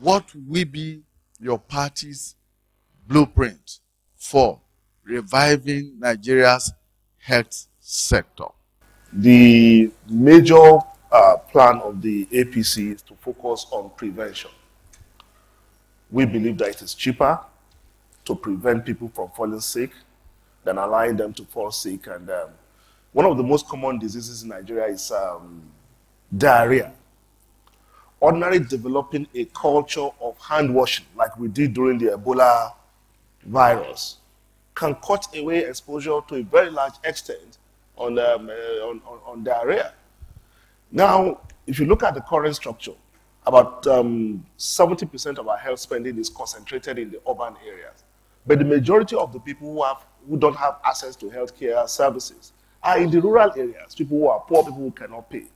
what will be your party's blueprint for reviving Nigeria's health sector? The major plan of the APC is to focus on prevention. We believe that it is cheaper to prevent people from falling sick than allowing them to fall sick. And one of the most common diseases in Nigeria is diarrhea. Ordinarily developing a culture of hand washing, like we did during the Ebola virus, can cut away exposure to a very large extent on diarrhea. Now, if you look at the current structure, about 70% of our health spending is concentrated in the urban areas. But the majority of the people who don't have access to healthcare services are in the rural areas, people who are poor, people who cannot pay.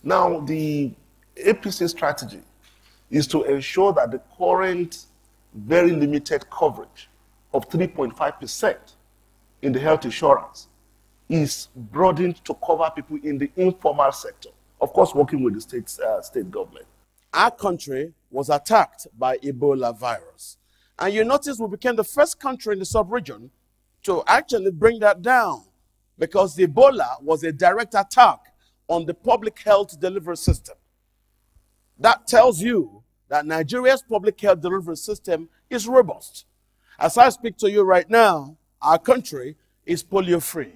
Now, the APC strategy is to ensure that the current very limited coverage of 3.5% in the health insurance is broadened to cover people in the informal sector, of course working with the state government. Our country was attacked by Ebola virus. And you notice we became the first country in the sub-region to actually bring that down, because the Ebola was a direct attack on the public health delivery system. That tells you that Nigeria's public health delivery system is robust. As I speak to you right now, our country is polio-free.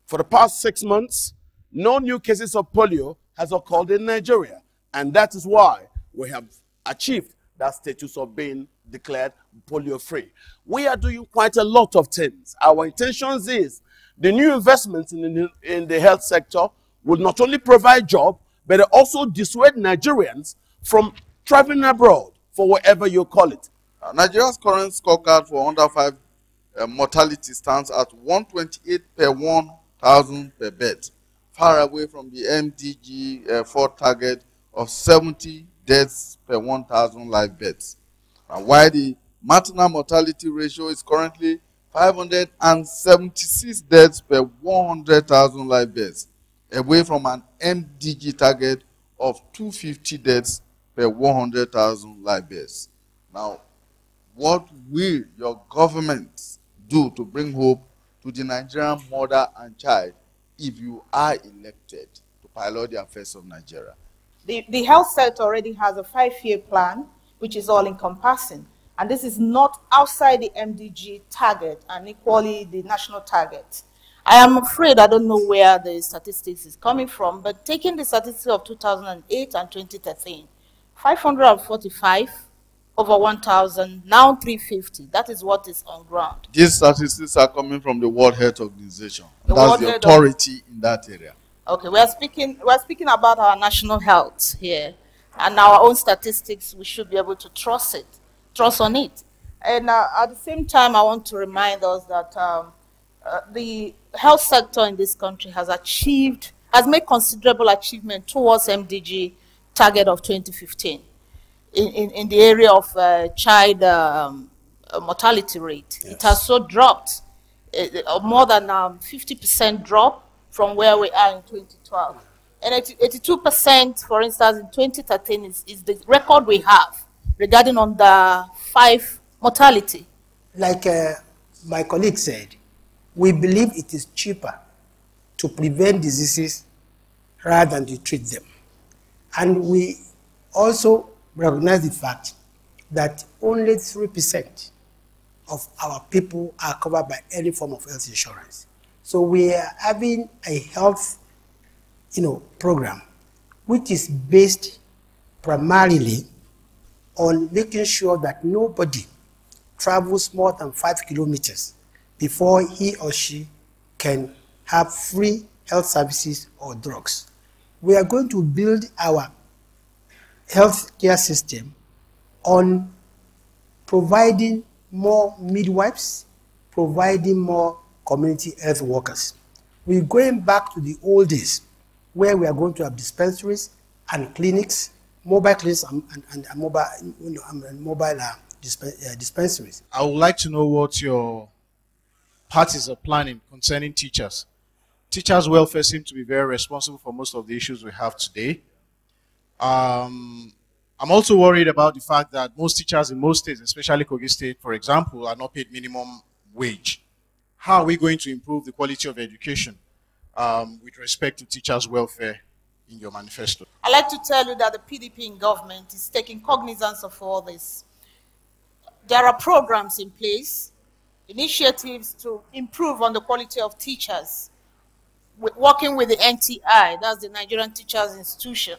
For the past 6 months, no new cases of polio has occurred in Nigeria. And that is why we have achieved that status of being declared polio-free. We are doing quite a lot of things. Our intentions is the new investments in the health sector will not only provide jobs, but it also dissuade Nigerians from traveling abroad for whatever you call it. Nigeria's current scorecard for under 5 mortality stands at 128 per 1,000 per bed, far away from the MDG 4 target of 70 deaths per 1,000 live beds. And while the maternal mortality ratio is currently 576 deaths per 100,000 live beds, away from an MDG target of 250 deaths per 100,000 live beds. Now, what will your government do to bring hope to the Nigerian mother and child if you are elected to pilot the affairs of Nigeria? The health sector already has a 5-year plan, which is all-encompassing. And this is not outside the MDG target and equally the national target. I am afraid I don't know where the statistics is coming from, but taking the statistics of 2008 and 2013, 545 over 1,000, now 350. That is what is on ground. These statistics are coming from the World Health Organization. That's the authority in that area. Okay, we're speaking about our national health here, and our own statistics. We should be able to trust on it. And at the same time, I want to remind us that the health sector in this country has made considerable achievement towards MDG target of 2015 in the area of child mortality rate. Yes. It has so dropped, more than 50% drop from where we are in 2012. And 82%, for instance, in 2013 is the record we have regarding under 5 mortality. Like my colleague said, we believe it is cheaper to prevent diseases rather than to treat them. And we also recognize the fact that only 3% of our people are covered by any form of health insurance. So we are having a health program which is based primarily on making sure that nobody travels more than 5 kilometers before he or she can have free health services or drugs. We are going to build our healthcare system on providing more midwives, providing more community health workers. We're going back to the old days where we are going to have dispensaries and clinics, mobile clinics and mobile dispensaries. I would like to know what your parties are planning concerning teachers. Teachers' welfare seem to be very responsible for most of the issues we have today. I'm also worried about the fact that most teachers in most states, especially Kogi State, for example, are not paid minimum wage. How are we going to improve the quality of education with respect to teachers' welfare in your manifesto? I'd like to tell you that the PDP in government is taking cognizance of all this. There are programs in place, initiatives to improve on the quality of teachers, working with the NTI, that's the Nigerian Teachers Institution.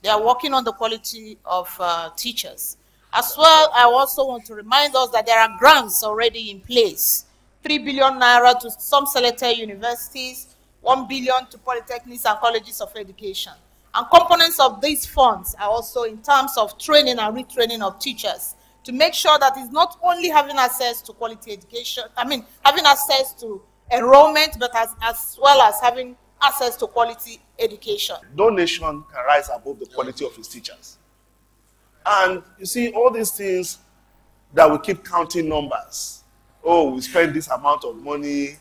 They are working on the quality of teachers. As well, I also want to remind us that there are grants already in place. 3 billion naira to some selected universities, 1 billion to polytechnics and colleges of education. And components of these funds are also in terms of training and retraining of teachers to make sure that it's not only having access to quality education, having access to enrollment, but as well as having access to quality education. No nation can rise above the quality of its teachers. And you see, all these things that we keep counting numbers. Oh, we spend this amount of money,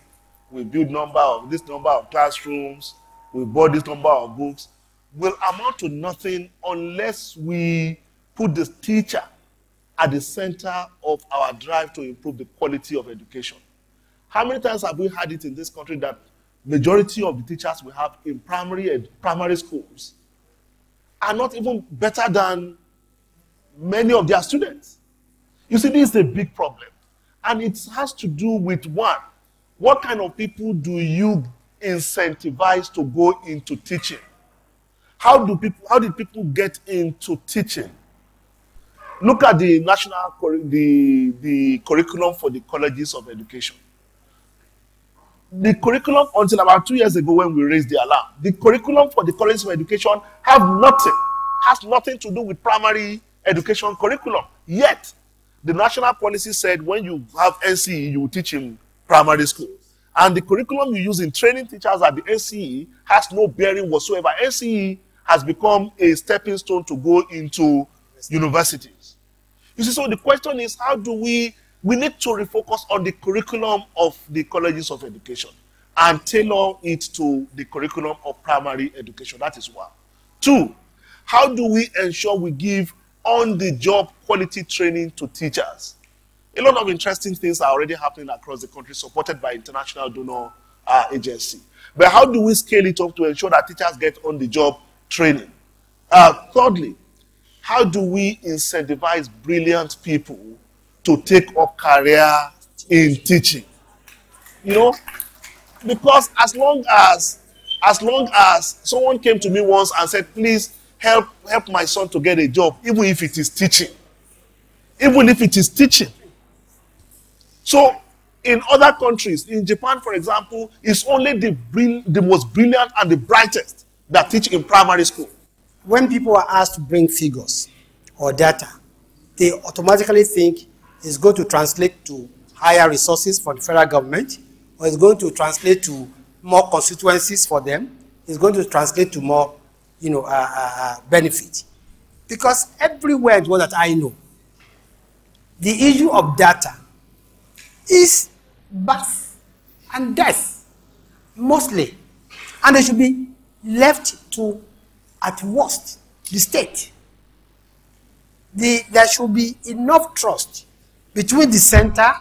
we build this number of classrooms, we bought this number of books, will amount to nothing unless we put the teacher at the center of our drive to improve the quality of education. How many times have we had it in this country that majority of the teachers we have in primary schools are not even better than many of their students? You see, this is a big problem. And it has to do with, one, what kind of people do you incentivize to go into teaching? How did people get into teaching? Look at the the curriculum for the colleges of education. The curriculum, until about 2 years ago when we raised the alarm, the curriculum for the colleges of education has nothing to do with primary education curriculum. Yet, the national policy said when you have NCE, you will teach in primary school. And the curriculum you use in training teachers at the NCE has no bearing whatsoever. NCE has become a stepping stone to go into universities. You see, so the question is, how do we need to refocus on the curriculum of the colleges of education and tailor it to the curriculum of primary education. That is one. Two, how do we ensure we give on-the-job quality training to teachers? A lot of interesting things are already happening across the country, supported by international donor agency. But how do we scale it up to ensure that teachers get on-the-job training? Thirdly, how do we incentivize brilliant people to take up career in teaching? You know, because as long as someone came to me once and said, please help my son to get a job, even if it is teaching. So in other countries, in Japan, for example, it's only the most brilliant and the brightest that teach in primary school. When people are asked to bring figures or data, they automatically think it's going to translate to higher resources for the federal government, or it's going to translate to more constituencies for them. It's going to translate to more, benefit. Because everywhere that I know, the issue of data is birth and death, mostly. And they should be left to, at worst, the state. There should be enough trust between the center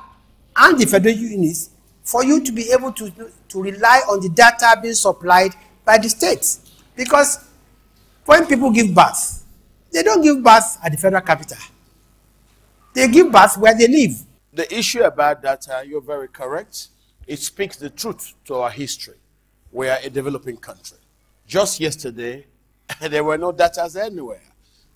and the federal units for you to be able to rely on the data being supplied by the states. Because when people give birth, they don't give birth at the federal capital. They give birth where they live. The issue about data, you're very correct. It speaks the truth to our history. We are a developing country. Just yesterday, there were no data anywhere.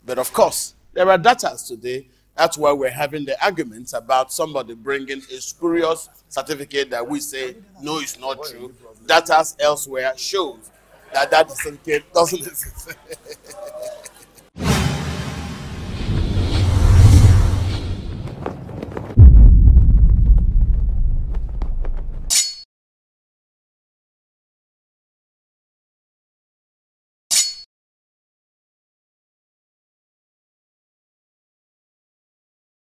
But of course, there are data today. That's why we're having the arguments about somebody bringing a spurious certificate that we say, no, it's not true. Data elsewhere shows that that certificate doesn't exist.